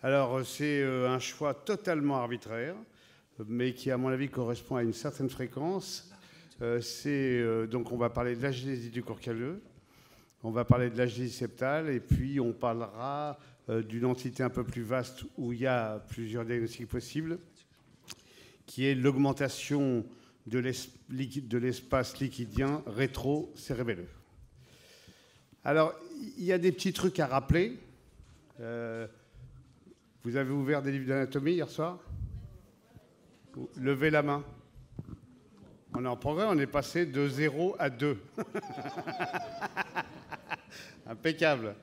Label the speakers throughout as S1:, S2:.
S1: Alors, c'est un choix totalement arbitraire, mais qui, à mon avis, correspond à une certaine fréquence. Donc, on va parler de l'agénésie du corps calleux, on va parler de l'agénésie septale, et puis on parlera d'une entité un peu plus vaste où il y a plusieurs diagnostics possibles, qui est l'augmentation de l'espace liquidien rétro-cérébelleux. Alors, il y a des petits trucs à rappeler. Vous avez ouvert des livres d'anatomie hier soir? Levez la main. On est en progrès, on est passé de 0 à 2. Impeccable.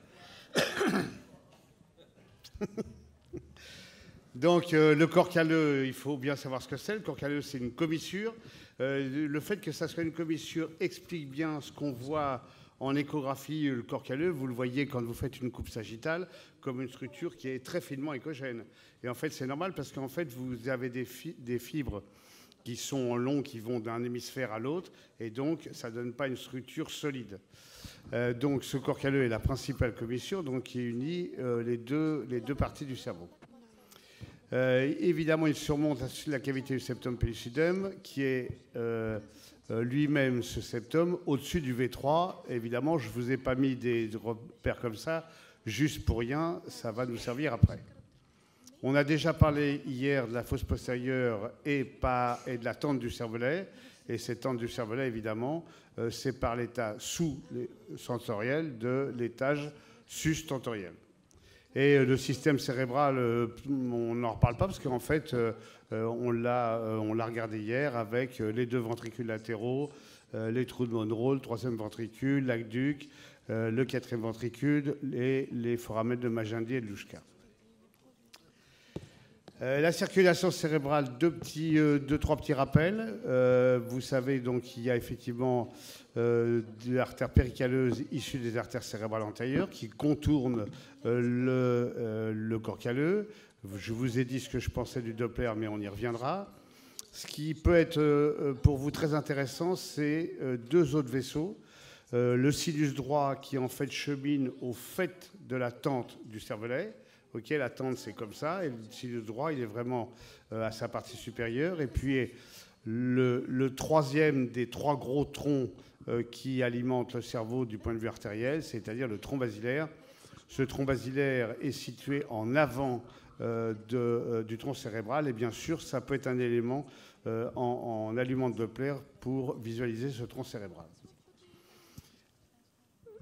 S1: Donc, le corps calleux, il faut bien savoir ce que c'est. Le corps calleux, c'est une commissure. Le fait que ça soit une commissure explique bien ce qu'on voit en échographie. Le corps calleux, vous le voyez quand vous faites une coupe sagittale, comme une structure qui est très finement échogène. Et en fait, c'est normal parce qu'en fait, vous avez des fibres qui sont longs, qui vont d'un hémisphère à l'autre, et donc ça ne donne pas une structure solide. Donc, ce corps calleux est la principale commissure, donc qui unit les deux parties du cerveau. Évidemment, il surmonte la cavité du septum pellucidum, qui est lui-même ce septum au-dessus du V3. Évidemment, je ne vous ai pas mis des repères comme ça, juste pour rien, ça va nous servir après. On a déjà parlé hier de la fosse postérieure et de la tente du cervelet. Et cette tente du cervelet, évidemment, c'est par l'état sous-sensoriel de l'étage sus-tentoriel. Et le système cérébral, on n'en reparle pas parce qu'en fait, on l'a regardé hier avec les deux ventricules latéraux, les trous de Monro, le troisième ventricule, l'aqueduc, le quatrième ventricule et les foramètres de Magendie et de Louchka. La circulation cérébrale, trois petits rappels. Vous savez donc qu'il y a effectivement de l'artère péricalleuse issue des artères cérébrales antérieures qui contournent le corps calleux. Je vous ai dit ce que je pensais du Doppler, mais on y reviendra. Ce qui peut être pour vous très intéressant, c'est deux autres vaisseaux. Le sinus droit qui en fait chemine au fait de la tente du cervelet. Ok, la tente, c'est comme ça, et le sinus droit, il est vraiment à sa partie supérieure. Et puis, le troisième des trois gros troncs qui alimentent le cerveau du point de vue artériel, c'est-à-dire le tronc basilaire. Ce tronc basilaire est situé en avant du tronc cérébral, et bien sûr, ça peut être un élément en allumant de Doppler pour visualiser ce tronc cérébral.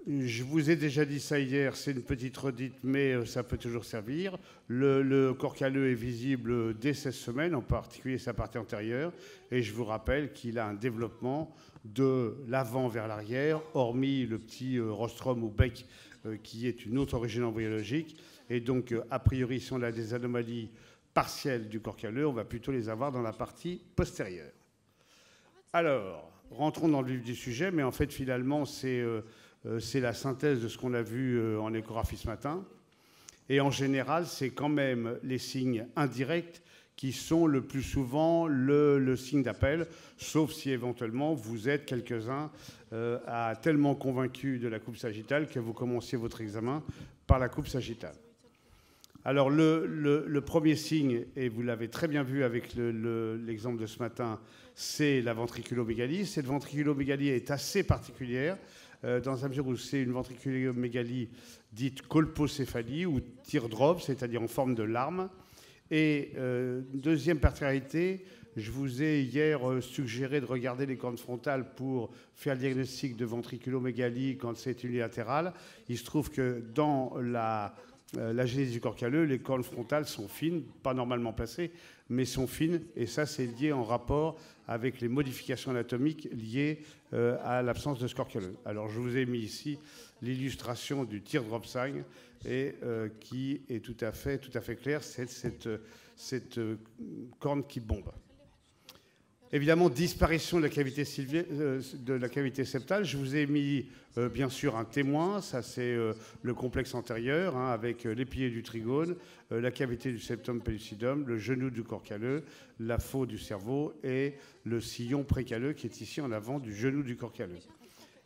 S1: Je vous ai déjà dit ça hier, c'est une petite redite, mais ça peut toujours servir. Le corps calleux est visible dès 16 semaines, en particulier sa partie antérieure. Et je vous rappelle qu'il a un développement de l'avant vers l'arrière, hormis le petit rostrum ou bec qui est une autre origine embryologique. Et donc, a priori, si on a des anomalies partielles du corps calleux, on va plutôt les avoir dans la partie postérieure. Alors, rentrons dans le vif du sujet, mais en fait, finalement, c'est la synthèse de ce qu'on a vu en échographie ce matin. Et en général, c'est quand même les signes indirects qui sont le plus souvent le signe d'appel, sauf si éventuellement vous êtes quelques-uns à tellement convaincus de la coupe sagittale que vous commenciez votre examen par la coupe sagittale. Alors le premier signe, et vous l'avez très bien vu avec l'exemple de ce matin, c'est la ventriculomégalie. Cette ventriculomégalie est assez particulière, dans la mesure où c'est une ventriculomégalie dite colpocéphalie ou teardrop, c'est-à-dire en forme de larme. Et deuxième particularité, je vous ai hier suggéré de regarder les cornes frontales pour faire le diagnostic de ventriculomégalie quand c'est unilatéral. Il se trouve que dans la genèse du corps calleux, les cornes frontales sont fines, pas normalement placées, mais sont fines, et ça c'est lié en rapport avec les modifications anatomiques liées à l'absence de ce corps calleux. Alors je vous ai mis ici l'illustration du teardrop sign, et qui est tout à fait claire, c'est cette corne qui bombe. Évidemment, disparition de la cavité septale. Je vous ai mis bien sûr un témoin, ça c'est le complexe antérieur, hein, avec les piliers du trigone, la cavité du septum pellucidum, le genou du corps calleux, la faux du cerveau et le sillon précalleux qui est ici en avant du genou du corps calleux.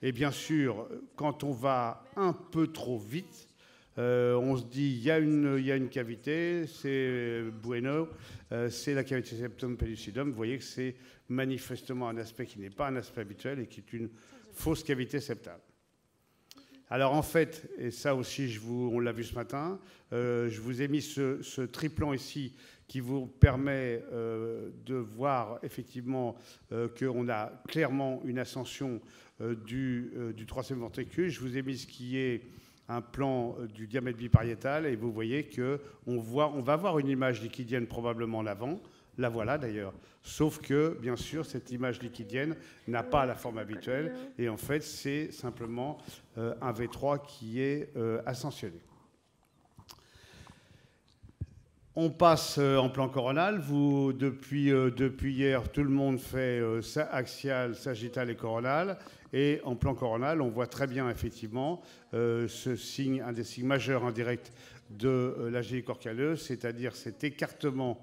S1: Et bien sûr, quand on va un peu trop vite, On se dit, il y a une cavité, c'est bueno, c'est la cavité septum pellucidum. Vous voyez que c'est manifestement un aspect qui n'est pas un aspect habituel et qui est une fausse cavité septale. Alors en fait, et ça aussi on l'a vu ce matin, je vous ai mis ce triplan ici qui vous permet de voir effectivement qu'on a clairement une ascension du troisième ventricule. Je vous ai mis ce qui est un plan du diamètre bipariétal et vous voyez qu'on va avoir une image liquidienne probablement en avant. La voilà d'ailleurs. Sauf que, bien sûr, cette image liquidienne n'a pas la forme habituelle. Et en fait, c'est simplement un V3 qui est ascensionné. On passe en plan coronal. Depuis hier, tout le monde fait axial, sagittal et coronal. Et en plan coronal, on voit très bien, effectivement, ce signe, un des signes majeurs indirects de la génie corcaleuse, c'est-à-dire cet écartement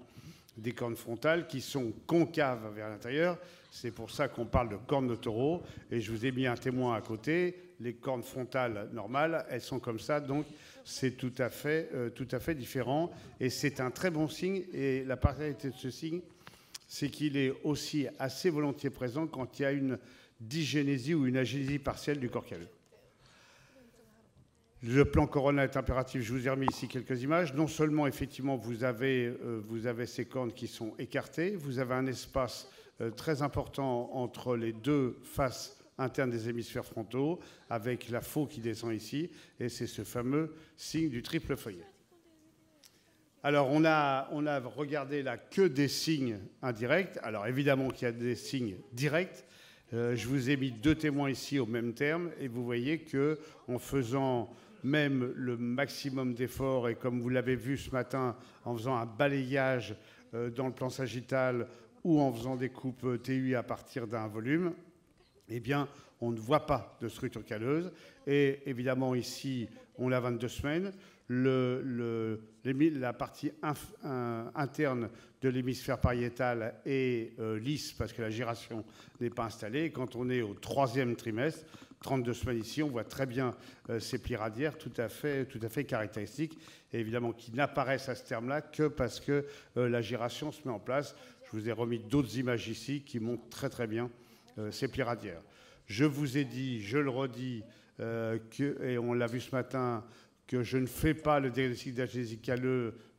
S1: des cornes frontales qui sont concaves vers l'intérieur. C'est pour ça qu'on parle de cornes de taureau. Et je vous ai mis un témoin à côté. Les cornes frontales normales, elles sont comme ça. Donc, c'est tout à fait différent. Et c'est un très bon signe. Et la particularité de ce signe, c'est qu'il est aussi assez volontiers présent quand il y a une dygénésie ou une agénésie partielle du corps calleux. Le plan coronal est impératif. Je vous ai remis ici quelques images. Non seulement, effectivement, vous avez ces cornes qui sont écartées, vous avez un espace très important entre les deux faces internes des hémisphères frontaux, avec la faux qui descend ici, et c'est ce fameux signe du triple feuillet. Alors, on a regardé là que des signes indirects. Alors, évidemment qu'il y a des signes directs. Je vous ai mis deux témoins ici au même terme, et vous voyez qu'en faisant même le maximum d'efforts, et comme vous l'avez vu ce matin, en faisant un balayage dans le plan sagittal ou en faisant des coupes TUI à partir d'un volume, eh bien, on ne voit pas de structure calleuse. Et évidemment, ici, on a 22 semaines. La partie interne de l'hémisphère pariétal est lisse parce que la giration n'est pas installée. Et quand on est au troisième trimestre, 32 semaines ici, on voit très bien ces plis radiaires tout à fait caractéristiques, et évidemment qui n'apparaissent à ce terme-là que parce que la giration se met en place. Je vous ai remis d'autres images ici qui montrent très très bien ces plis radiaires. Je vous ai dit, je le redis, et on l'a vu ce matin, que je ne fais pas le diagnostic d'agénésie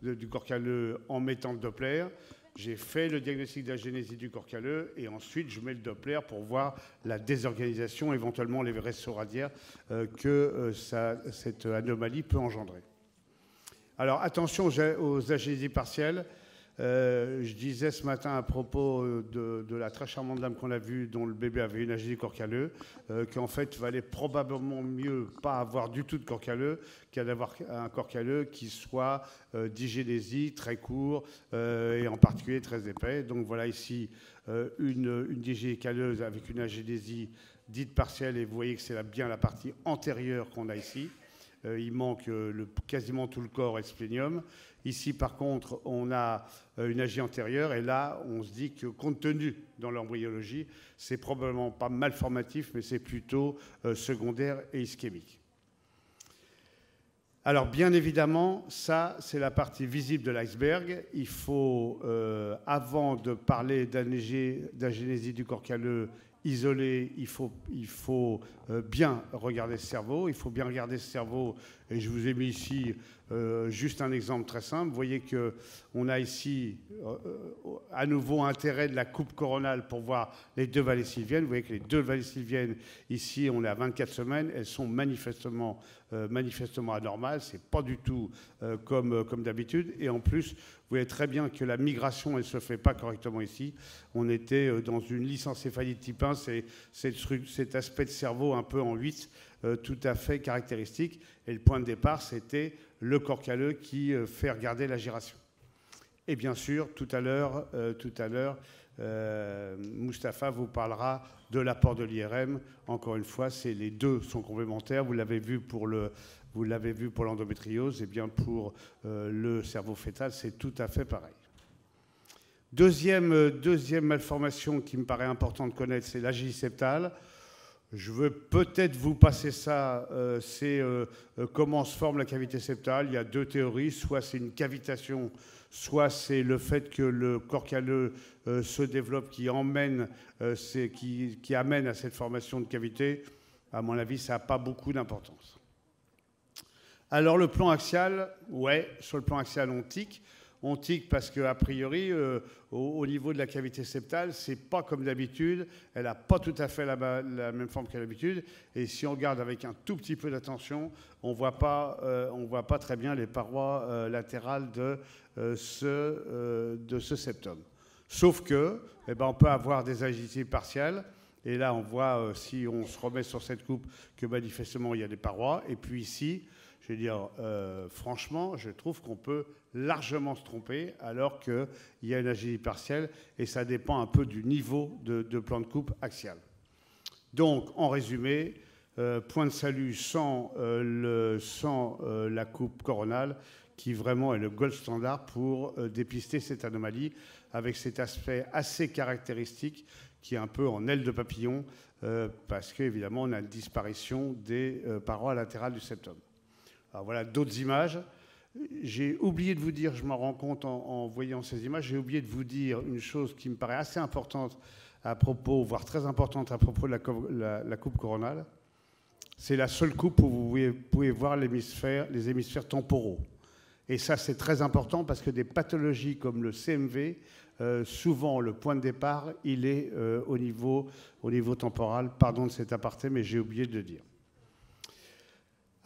S1: du corps calleux en mettant le Doppler. J'ai fait le diagnostic d'agénésie du corps calleux et ensuite je mets le Doppler pour voir la désorganisation, éventuellement les vaisseaux radiaires que cette anomalie peut engendrer. Alors attention aux agénésies partielles. Je disais ce matin à propos de la très charmante dame qu'on a vue, dont le bébé avait une agénésie du corps calleux, qu'en fait, il valait probablement mieux pas avoir du tout de corps calleux qu'à d'avoir un corps calleux qui soit digénésie, très court, et en particulier très épais. Donc voilà ici une digénésie calleuse avec une agénésie dite partielle, et vous voyez que c'est bien la partie antérieure qu'on a ici. Il manque quasiment tout le corps et le splénium. Ici, par contre, on a une agie antérieure, et là, on se dit que, compte tenu dans l'embryologie, c'est probablement pas malformatif, mais c'est plutôt secondaire et ischémique. Alors, bien évidemment, ça, c'est la partie visible de l'iceberg. Il faut, avant de parler d'agénésie du corps calleux isolé, il faut bien regarder ce cerveau. Il faut bien regarder ce cerveau, et je vous ai mis ici juste un exemple très simple. Vous voyez qu'on a ici à nouveau intérêt de la coupe coronale pour voir les deux vallées sylviennes. Vous voyez que les deux vallées sylviennes, ici, on est à 24 semaines. Elles sont manifestement anormales. Ce n'est pas du tout comme d'habitude. Et en plus, vous voyez très bien que la migration, elle ne se fait pas correctement ici. On était dans une lysencéphalie type 1, c'est cet aspect de cerveau un peu en 8, tout à fait caractéristique. Et le point de départ, c'était le corps calleux qui fait regarder la giration. Et bien sûr, tout à l'heure, Mustapha vous parlera de l'apport de l'IRM. Encore une fois, les deux sont complémentaires. Vous l'avez vu pour l'endométriose, et bien pour le cerveau fœtal, c'est tout à fait pareil. Deuxième malformation qui me paraît important de connaître, c'est l'agénie septale. Je veux peut-être vous passer ça, c'est comment se forme la cavité septale. Il y a deux théories, soit c'est une cavitation, soit c'est le fait que le corps calleux se développe qui amène à cette formation de cavité. À mon avis, ça n'a pas beaucoup d'importance. Alors le plan axial, ouais, sur le plan axial on tique. On tique parce qu'a priori, au niveau de la cavité septale, c'est pas comme d'habitude. Elle n'a pas tout à fait la même forme qu'à l'habitude. Et si on regarde avec un tout petit peu d'attention, on voit pas très bien les parois latérales de ce septum. Sauf que, eh ben, on peut avoir des agilités partielles. Et là, on voit, si on se remet sur cette coupe, que manifestement, il y a des parois. Et puis ici, je veux dire, franchement, je trouve qu'on peut largement se tromper alors qu'il y a une agilité partielle et ça dépend un peu du niveau de plan de coupe axial. Donc, en résumé, point de salut sans la coupe coronale qui vraiment est le gold standard pour dépister cette anomalie avec cet aspect assez caractéristique qui est un peu en aile de papillon parce qu'évidemment, on a une disparition des parois latérales du septum. Alors voilà d'autres images. J'ai oublié de vous dire, je m'en rends compte en voyant ces images, j'ai oublié de vous dire une chose qui me paraît assez importante à propos, voire très importante à propos de la coupe coronale. C'est la seule coupe où vous pouvez voir les hémisphères temporaux. Et ça, c'est très important parce que des pathologies comme le CMV, souvent le point de départ, il est au niveau temporal. Pardon de cet aparté, mais j'ai oublié de le dire.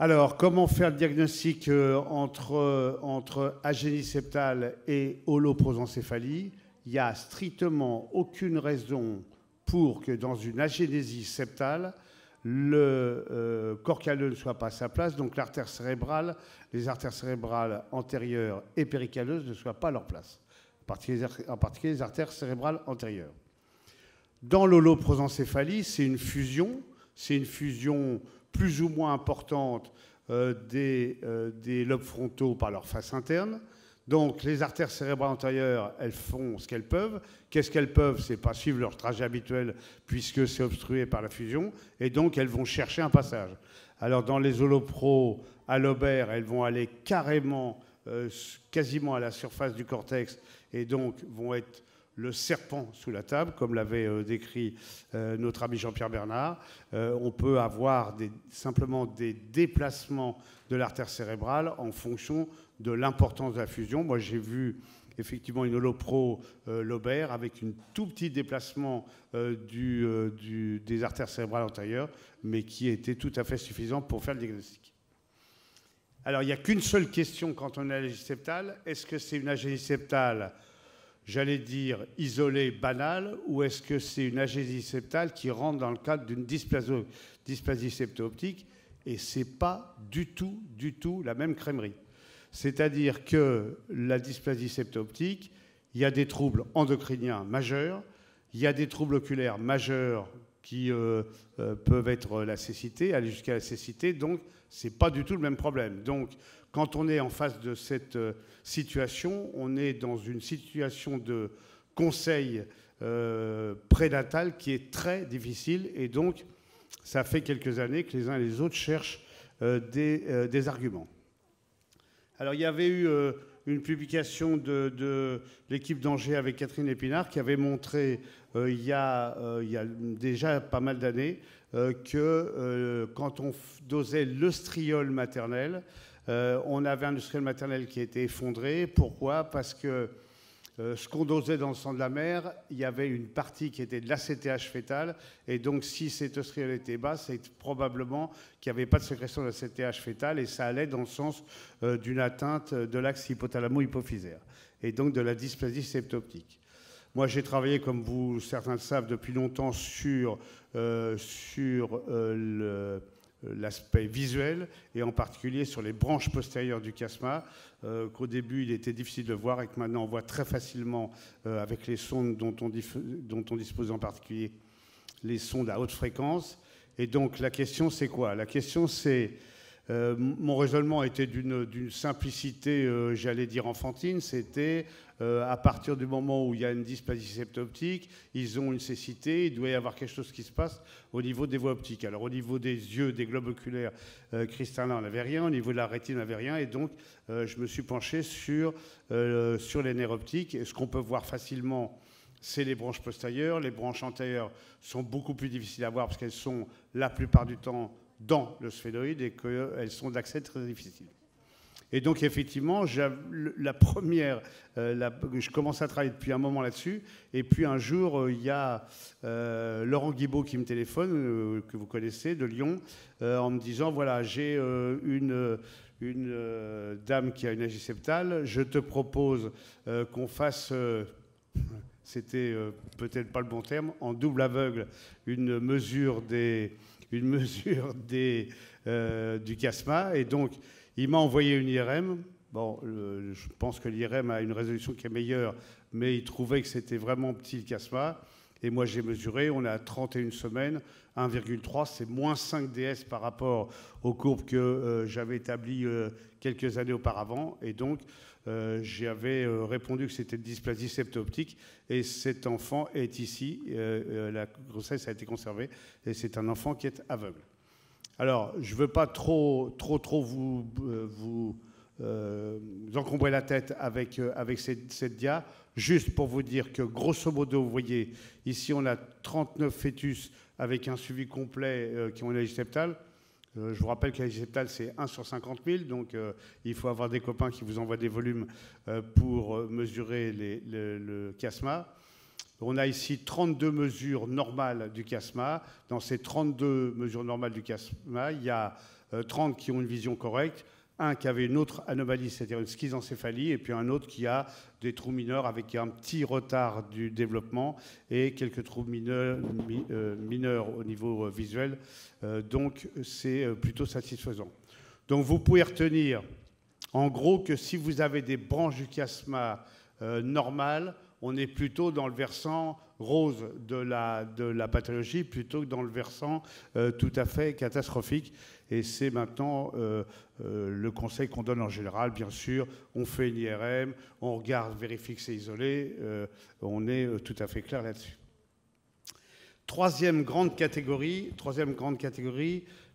S1: Alors, comment faire le diagnostic entre agénie septale et holoprosencéphalie? Il n'y a strictement aucune raison pour que dans une agénésie septale, le corps calleux ne soit pas à sa place, donc l'artère cérébrale, les artères cérébrales antérieures et péricalleuses ne soient pas à leur place, en particulier les artères cérébrales antérieures. Dans l'holoprosencéphalie, c'est une fusion plus ou moins importante des lobes frontaux par leur face interne. Donc les artères cérébrales antérieures, elles font ce qu'elles peuvent. Qu'est-ce qu'elles peuvent? C'est pas suivre leur trajet habituel puisque c'est obstrué par la fusion. Et donc elles vont chercher un passage. Alors dans les holopros allobaires, elles vont aller carrément, quasiment à la surface du cortex et donc vont être le serpent sous la table, comme l'avait décrit notre ami Jean-Pierre Bernard. On peut avoir simplement des déplacements de l'artère cérébrale en fonction de l'importance de la fusion. Moi, j'ai vu effectivement une holopro lobaire avec un tout petit déplacement des artères cérébrales antérieures, mais qui était tout à fait suffisant pour faire le diagnostic. Alors, il n'y a qu'une seule question quand on a l'agénie septale. Est-ce que c'est une agénie septale, j'allais dire, isolée, banale, ou est-ce que c'est une agénie septale qui rentre dans le cadre d'une dysplasie septo-optique? Et ce n'est pas du tout la même crèmerie. C'est-à-dire que la dysplasie septo-optique, il y a des troubles endocriniens majeurs, il y a des troubles oculaires majeurs qui peuvent être la cécité, aller jusqu'à la cécité, donc ce n'est pas du tout le même problème. Donc, quand on est en face de cette situation, on est dans une situation de conseil prénatal qui est très difficile et donc ça fait quelques années que les uns et les autres cherchent des arguments. Alors il y avait eu une publication de l'équipe d'Angers avec Catherine Épinard qui avait montré il y a déjà pas mal d'années que quand on dosait l'œstriol maternel, on avait un œstriol maternel qui était effondré. Pourquoi? Parce que ce qu'on dosait dans le sang de la mère, il y avait une partie qui était de l'ACTH fœtal. Et donc, si cet œstriol était bas, c'est probablement qu'il n'y avait pas de sécrétion de l'ACTH fœtal et ça allait dans le sens d'une atteinte de l'axe hypothalamo-hypophysaire et donc de la dysplasie septo-optique. Moi, j'ai travaillé, comme certains le savent, depuis longtemps sur l'aspect visuel et en particulier sur les branches postérieures du chiasma, qu'au début il était difficile de voir et que maintenant on voit très facilement avec les sondes dont on dispose, en particulier les sondes à haute fréquence. Et donc la question c'est quoi? La question c'est Mon raisonnement était d'une simplicité, j'allais dire enfantine. C'était à partir du moment où il y a une dysplasie septo-optique, ils ont une cécité, il doit y avoir quelque chose qui se passe au niveau des voies optiques. Alors au niveau des yeux, des globes oculaires cristallins, on n'avait rien. Au niveau de la rétine, on n'avait rien. Et donc je me suis penché sur les nerfs optiques. Et ce qu'on peut voir facilement, c'est les branches postérieures. Les branches antérieures sont beaucoup plus difficiles à voir parce qu'elles sont la plupart du temps dans le sphénoïde et qu'elles sont d'accès très difficile. Et donc, effectivement, la première, je commence à travailler depuis un moment là-dessus. Et puis, un jour, il y a Laurent Guibaud qui me téléphone, que vous connaissez, de Lyon, en me disant, voilà, j'ai une dame qui a une agie septale. Je te propose qu'on fasse... c'était peut-être pas le bon terme, en double aveugle, une mesure du chiasma. Et donc, il m'a envoyé une IRM. Bon, je pense que l'IRM a une résolution qui est meilleure, mais il trouvait que c'était vraiment petit le chiasma. Et moi, j'ai mesuré, on est à 31 semaines, 1,3, c'est moins 5 DS par rapport aux courbes que j'avais établies quelques années auparavant. Et donc, j'avais répondu que c'était une dysplasie septo-optique. Et cet enfant est ici. La grossesse a été conservée. Et c'est un enfant qui est aveugle. Alors, je ne veux pas trop vous encombrer la tête avec cette dia. Juste pour vous dire que, grosso modo, vous voyez, ici, on a 39 fœtus avec un suivi complet qui ont une agie septale. Je vous rappelle que l'agie septale, c'est 1 sur 50 000. Donc, il faut avoir des copains qui vous envoient des volumes pour mesurer le chiasma. On a ici 32 mesures normales du chiasma. Dans ces 32 mesures normales du chiasma, il y a 30 qui ont une vision correcte, un qui avait une autre anomalie, c'est-à-dire une schisencéphalie, et puis un autre qui a des trous mineurs avec un petit retard du développement et quelques trous mineurs au niveau visuel. Donc, c'est plutôt satisfaisant. Donc, vous pouvez retenir, en gros, que si vous avez des branches du chiasma normales, on est plutôt dans le versant rose de la pathologie plutôt que dans le versant tout à fait catastrophique. Et c'est maintenant le conseil qu'on donne en général. Bien sûr, on fait une IRM, on regarde, vérifie que c'est isolé. On est tout à fait clair là-dessus. Troisième grande catégorie,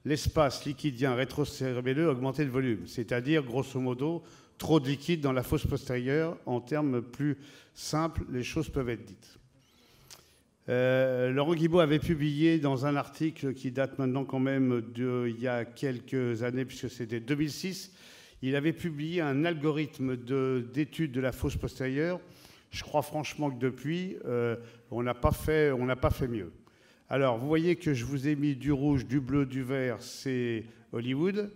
S1: l'espace liquidien rétrocérébelleux augmenté de volume. C'est-à-dire, grosso modo, trop de liquide dans la fosse postérieure. En termes plus simples, les choses peuvent être dites. Laurent Guibaud avait publié dans un article qui date maintenant quand même d'il y a quelques années, puisque c'était 2006, il avait publié un algorithme d'étude de la fosse postérieure. Je crois franchement que depuis, on n'a pas fait mieux. Alors, vous voyez que je vous ai mis du rouge, du bleu, du vert, c'est Hollywood.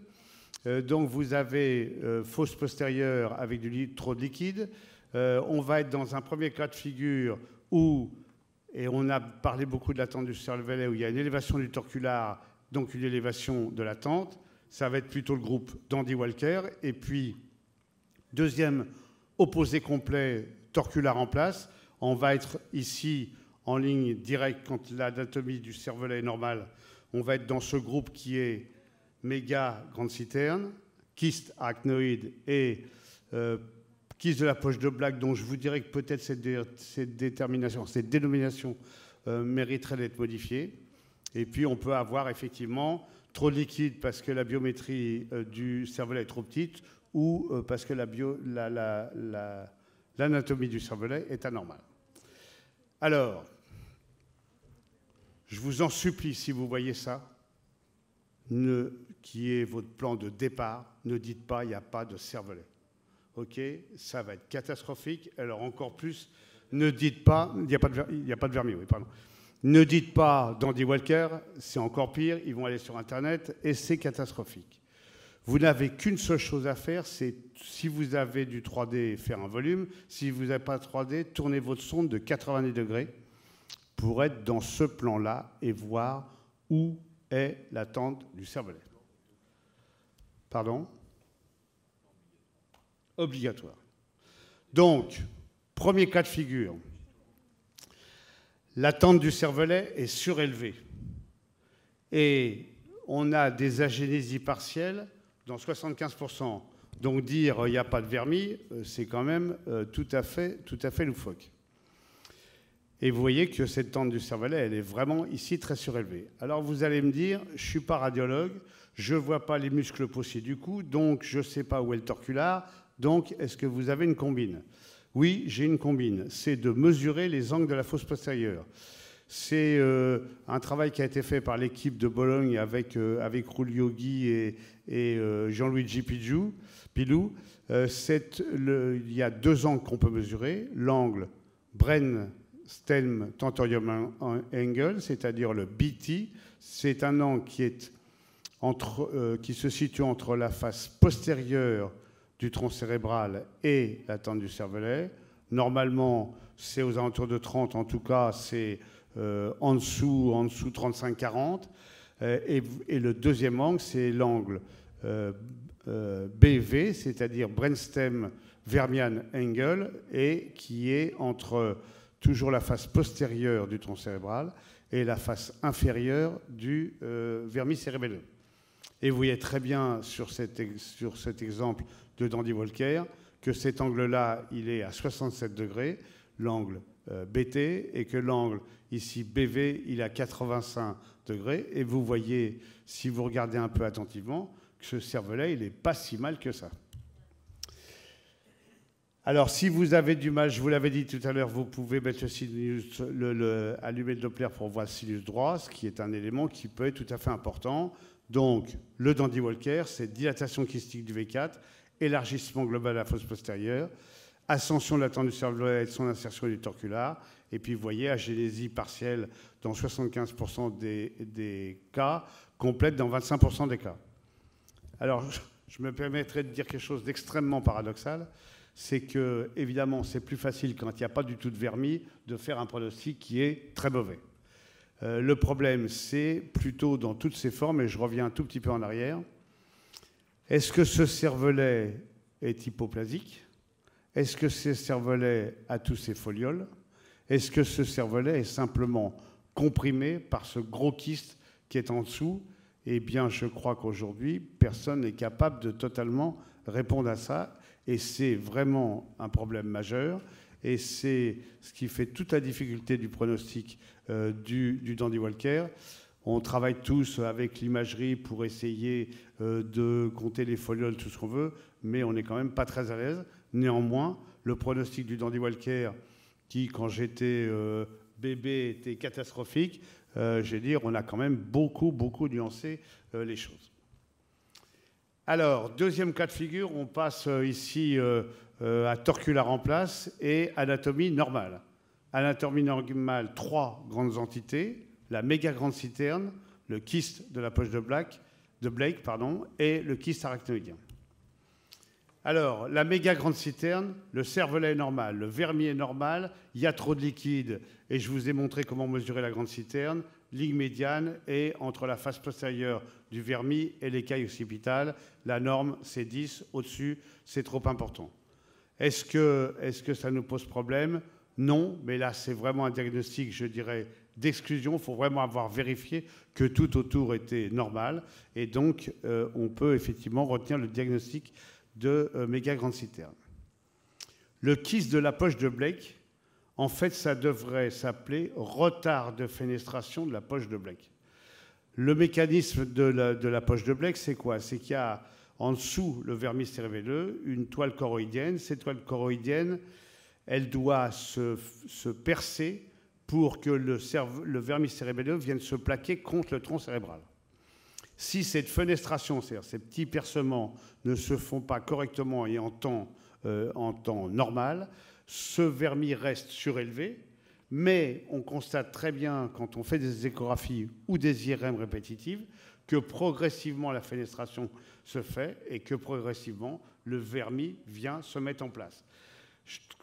S1: Donc, vous avez fosse postérieure avec trop de liquide. On va être dans un premier cas de figure où... Et on a parlé beaucoup de l'attente du cervelet où il y a une élévation du torcular, donc une élévation de l'attente. Ça va être plutôt le groupe d'Andy Walker. Et puis, deuxième opposé complet, torcular en place. On va être ici en ligne directe quand l'anatomie du cervelet est normale. On va être dans ce groupe qui est méga grande citerne, kyste arachnoïde et kyste de la poche de Black, dont je vous dirais que peut-être cette dénomination mériterait d'être modifiée. Et puis on peut avoir effectivement trop de liquide parce que la biométrie du cervelet est trop petite ou parce que l'anatomie du cervelet est anormale. Alors, je vous en supplie, si vous voyez ça, qui est votre plan de départ, ne dites pas il n'y a pas de cervelet. OK, ça va être catastrophique. Alors encore plus, ne dites pas, il n'y a pas de vermis, oui, pardon. Ne dites pas d'Andy Walker, c'est encore pire, ils vont aller sur Internet et c'est catastrophique. Vous n'avez qu'une seule chose à faire, c'est si vous avez du 3D, faire un volume. Si vous n'avez pas de 3D, tournez votre sonde de 90 degrés pour être dans ce plan-là et voir où est l'attente du cervelet. Pardon ? Obligatoire. Donc, premier cas de figure, l'attente du cervelet est surélevée et on a des agénésies partielles dans 75%. Donc dire il n'y a pas de vermis, c'est quand même tout à fait loufoque. Et vous voyez que cette tente du cervelet, elle est vraiment ici très surélevée. Alors vous allez me dire, je ne suis pas radiologue, je ne vois pas les muscles possiers du cou, donc je ne sais pas où est le torcular, donc est-ce que vous avez une combine? Oui, j'ai une combine, c'est de mesurer les angles de la fosse postérieure. C'est un travail qui a été fait par l'équipe de Bologne avec Rulio Gui et Jean-Luigi Pilou. Il y a deux angles qu'on peut mesurer, l'angle Brainstem Tentorium Angle, c'est-à-dire le BT. C'est un angle qui se situe entre la face postérieure du tronc cérébral et la tente du cervelet. Normalement, c'est aux alentours de 30, en tout cas, c'est en dessous 35-40. Et le deuxième angle, c'est l'angle BV, c'est-à-dire Brainstem Vermian Angle, et qui est entre toujours la face postérieure du tronc cérébral et la face inférieure du vermis cérébelleux. Et vous voyez très bien sur cet exemple de Dandy Walker que cet angle-là, il est à 67 degrés, l'angle BT, et que l'angle ici BV, il est à 85 degrés. Et vous voyez, si vous regardez un peu attentivement, que ce cervelet, il n'est pas si mal que ça. Alors, si vous avez du mal, je vous l'avais dit tout à l'heure, vous pouvez mettre allumer le Doppler pour voir le sinus droit, ce qui est un élément qui peut être tout à fait important. Donc, le Dandy Walker, c'est dilatation kystique du V4, élargissement global de la fosse postérieure, ascension de la tente du cervelet et de son insertion du torcular, et puis vous voyez, agénésie partielle dans 75% des cas, complète dans 25% des cas. Alors, je me permettrai de dire quelque chose d'extrêmement paradoxal, c'est que, évidemment, c'est plus facile quand il n'y a pas du tout de vermis de faire un pronostic qui est très mauvais. Le problème, c'est plutôt dans toutes ses formes, et je reviens un tout petit peu en arrière. Est-ce que ce cervelet est hypoplasique? Est-ce que ce cervelet a tous ses folioles? Est-ce que ce cervelet est simplement comprimé par ce gros kyste qui est en dessous? Eh bien, je crois qu'aujourd'hui, personne n'est capable de totalement répondre à ça. Et c'est vraiment un problème majeur. Et c'est ce qui fait toute la difficulté du pronostic du Dandy Walker. On travaille tous avec l'imagerie pour essayer de compter les folioles, tout ce qu'on veut, mais on n'est quand même pas très à l'aise. Néanmoins, le pronostic du Dandy Walker, qui, quand j'étais bébé, était catastrophique, je vais dire, on a quand même beaucoup nuancé les choses. Alors, deuxième cas de figure, on passe ici à torcular en place et anatomie normale. Anatomie normale, trois grandes entités, la méga grande citerne, le kyste de la poche de Blake, et le kyste arachnoïdien. Alors, la méga grande citerne, le cervelet est normal, le vermis est normal, il y a trop de liquide, et je vous ai montré comment mesurer la grande citerne, ligne médiane, et entre la face postérieure du vermis et l'écaille occipitale, la norme, c'est 10, au-dessus, c'est trop important. Est-ce que ça nous pose problème? Non, mais là, c'est vraiment un diagnostic, je dirais, d'exclusion. Il faut vraiment avoir vérifié que tout autour était normal. Et donc, on peut effectivement retenir le diagnostic de méga grande citerne. Le kyste de la poche de Blake, en fait, ça devrait s'appeler retard de fenestration de la poche de Blake. Le mécanisme de la poche de Blake, c'est quoi? C'est qu'il y a en dessous le vermis cérébelleux une toile choroïdienne. Cette toile choroïdienne, elle doit se percer pour que le vermis cérébelleux vienne se plaquer contre le tronc cérébral. Si cette fenestration, c'est-à-dire ces petits percements, ne se font pas correctement et en temps normal, ce vermis reste surélevé, mais on constate très bien quand on fait des échographies ou des IRM répétitives que progressivement la fenestration se fait et que progressivement le vermis vient se mettre en place.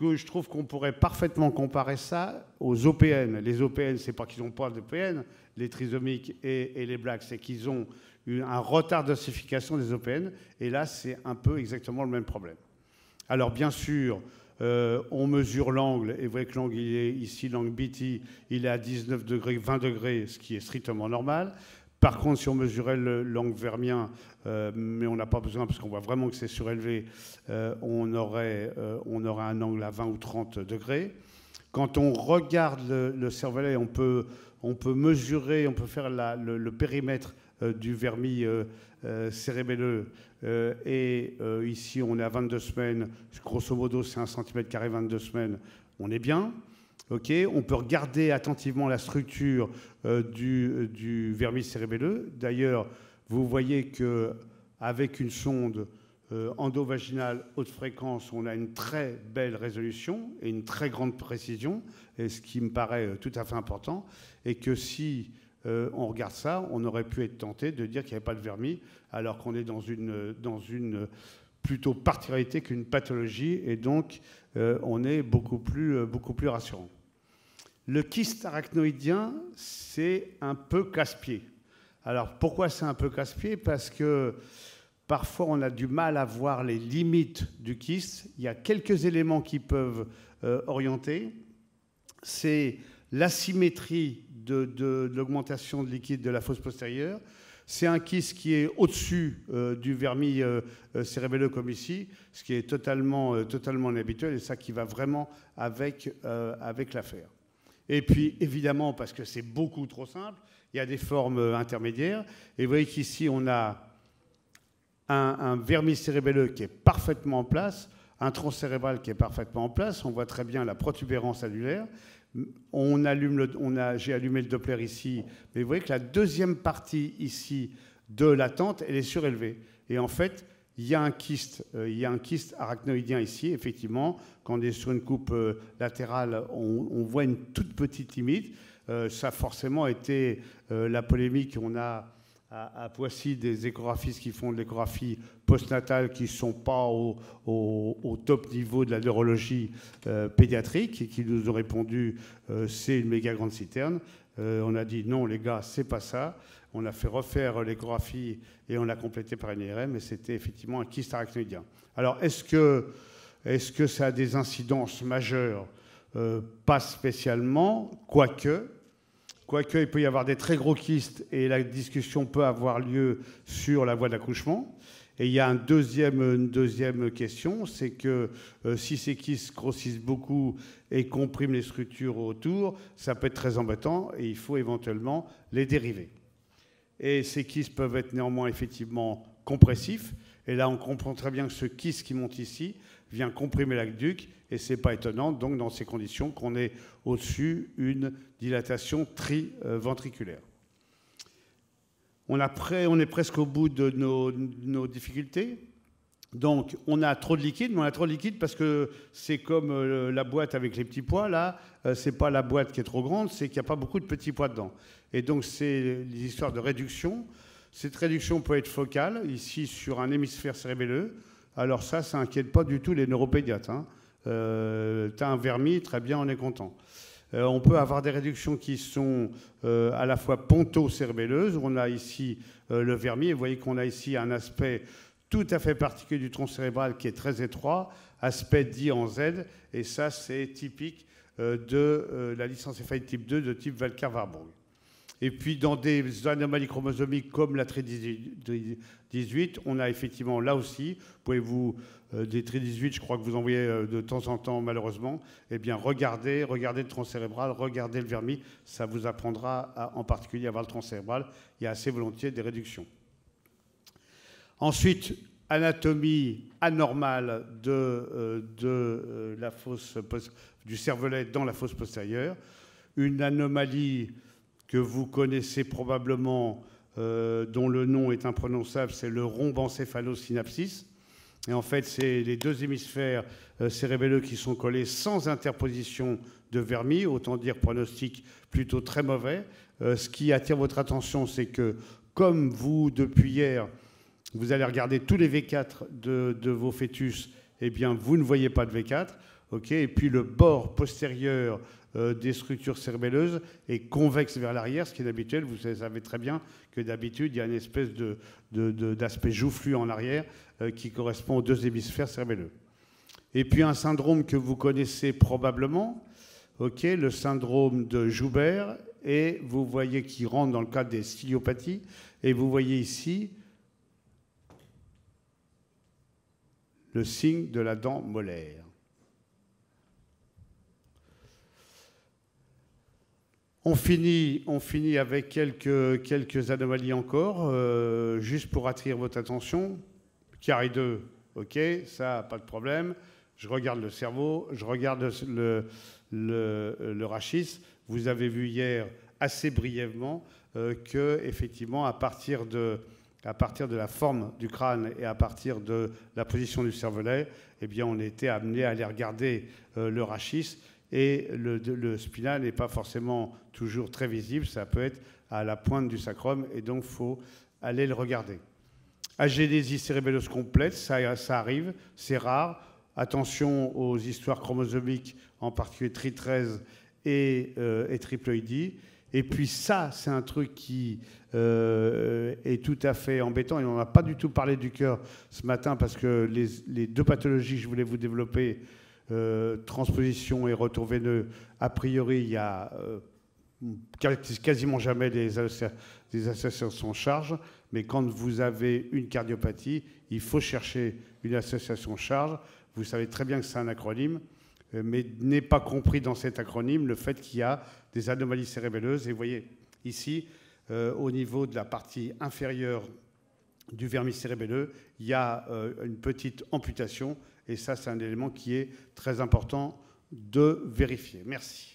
S1: Je trouve qu'on pourrait parfaitement comparer ça aux OPN. Les OPN, c'est pas qu'ils n'ont pas d'OPN, les trisomiques et les Blacks, c'est qu'ils ont un retard d'ossification des OPN. Et là, c'est un peu exactement le même problème. Alors, bien sûr, on mesure l'angle, et vous voyez que l'angle, il est ici, l'angle BT, il est à 19 degrés, 20 degrés, ce qui est strictement normal. Par contre, si on mesurait l'angle vermien, mais on n'a pas besoin parce qu'on voit vraiment que c'est surélevé, on aurait un angle à 20 ou 30 degrés. Quand on regarde le cervelet, on peut mesurer, on peut faire le périmètre du vermis cérébelleux. Ici, on est à 22 semaines. Grosso modo, c'est 1 cm², 22 semaines. On est bien. Okay, on peut regarder attentivement la structure du vermis cérébelleux. D'ailleurs, vous voyez qu'avec une sonde endovaginale haute fréquence, on a une très belle résolution et une très grande précision, et ce qui me paraît tout à fait important, et que si on regarde ça, on aurait pu être tenté de dire qu'il n'y avait pas de vermis, alors qu'on est dans une plutôt particularité qu'une pathologie, et donc on est beaucoup plus rassurant. Le kyste arachnoïdien, c'est un peu casse-pied. Alors, pourquoi c'est un peu casse-pied? Parce que parfois, on a du mal à voir les limites du kyste. Il y a quelques éléments qui peuvent orienter. C'est l'asymétrie de l'augmentation de liquide de la fosse postérieure. C'est un kyste qui est au-dessus du vermis cérébelleux comme ici, ce qui est totalement inhabituel, et ça qui va vraiment avec l'affaire. Et puis, évidemment, parce que c'est beaucoup trop simple, il y a des formes intermédiaires. Et vous voyez qu'ici, on a un vermis cérébelleux qui est parfaitement en place, un tronc cérébral qui est parfaitement en place. On voit très bien la protubérance annulaire. J'ai allumé le Doppler ici, mais vous voyez que la deuxième partie ici de la tente, elle est surélevée. Et en fait, il y a un kyste arachnoïdien ici, effectivement. Quand on est sur une coupe latérale, on voit une toute petite limite. Ça a forcément été la polémique qu'on a à Poissy des échographistes qui font de l'échographie postnatale qui ne sont pas au top niveau de la neurologie pédiatrique et qui nous ont répondu c'est une méga grande citerne. On a dit non les gars, c'est pas ça. On a fait refaire l'échographie et on l'a complété par une IRM et c'était effectivement un kyste arachnoïdien. Alors est-ce que ça a des incidences majeures? Pas spécialement, quoique il peut y avoir des très gros kystes et la discussion peut avoir lieu sur la voie d'accouchement. Et il y a une deuxième question, c'est que si ces kystes grossissent beaucoup et compriment les structures autour, ça peut être très embêtant et il faut éventuellement les dériver. Et ces kystes peuvent être néanmoins effectivement compressifs. Et là, on comprend très bien que ce kyste qui monte ici vient comprimer l'aqueduc. Et ce n'est pas étonnant, donc, dans ces conditions, qu'on ait au-dessus une dilatation triventriculaire. On est presque au bout de nos difficultés. Donc, on a trop de liquide, mais on a trop de liquide parce que c'est comme la boîte avec les petits pois. Là, ce n'est pas la boîte qui est trop grande, c'est qu'il n'y a pas beaucoup de petits pois dedans. Et donc, c'est les histoires de réduction. Cette réduction peut être focale, ici, sur un hémisphère cérébelleux. Alors ça n'inquiète pas du tout les neuropédiatres. Hein. Tu as un vermis, très bien, on est content. On peut avoir des réductions qui sont à la fois ponto-cérébelleuses. On a ici le vermis, et vous voyez qu'on a ici un aspect tout à fait particulier du tronc cérébral qui est très étroit, aspect dit en Z, et ça c'est typique de la lisencéphalie type 2 de type Walker-Warburg. Et puis dans des anomalies chromosomiques comme la TRI18, on a effectivement là aussi, pouvez-vous, des TRI18, je crois que vous en voyez de temps en temps malheureusement, eh bien regardez le tronc cérébral, regardez le vermis, ça vous apprendra en particulier à voir le tronc cérébral, il y a assez volontiers des réductions. Ensuite, anatomie anormale la fosse du cervelet dans la fosse postérieure, une anomalie que vous connaissez probablement, dont le nom est imprononçable, c'est le rhombencéphalosynapsis. Et en fait, c'est les deux hémisphères cérébelleux qui sont collés sans interposition de vermis, autant dire pronostic plutôt très mauvais. Ce qui attire votre attention, c'est que, comme vous, depuis hier, vous allez regarder tous les V4 de vos fœtus, eh bien, vous ne voyez pas de V4. Okay, et puis le bord postérieur des structures cérébelleuses est convexe vers l'arrière, ce qui est habituel. Vous savez très bien que d'habitude, il y a une espèce d'aspect joufflu en arrière qui correspond aux deux hémisphères cérébelleux. Et puis un syndrome que vous connaissez probablement, okay, le syndrome de Joubert, et vous voyez qu'il rentre dans le cadre des styliopathies. Et vous voyez ici le signe de la dent molaire. On finit avec quelques anomalies encore, juste pour attirer votre attention. Carie 2, ok, ça, pas de problème. Je regarde le cerveau, je regarde le rachis. Vous avez vu hier assez brièvement que, effectivement, à partir de la forme du crâne et à partir de la position du cervelet, eh bien, on était amené à aller regarder le rachis. Et le spinal n'est pas forcément toujours très visible, ça peut être à la pointe du sacrum, et donc il faut aller le regarder. Agénésie cérébelleuse complète, ça arrive, c'est rare. Attention aux histoires chromosomiques, en particulier TRI13 et triploïdie. Et puis ça, c'est un truc qui est tout à fait embêtant, et on n'a pas du tout parlé du cœur ce matin, parce que les deux pathologies que je voulais vous développer, transposition et retour veineux, a priori, il y a quasiment jamais des associations de charge, mais quand vous avez une cardiopathie, il faut chercher une association de charge. Vous savez très bien que c'est un acronyme, mais n'est pas compris dans cet acronyme le fait qu'il y a des anomalies cérébelleuses. Et vous voyez ici, au niveau de la partie inférieure du vermis cérébelleux, il y a une petite amputation. Et ça, c'est un élément qui est très important de vérifier. Merci.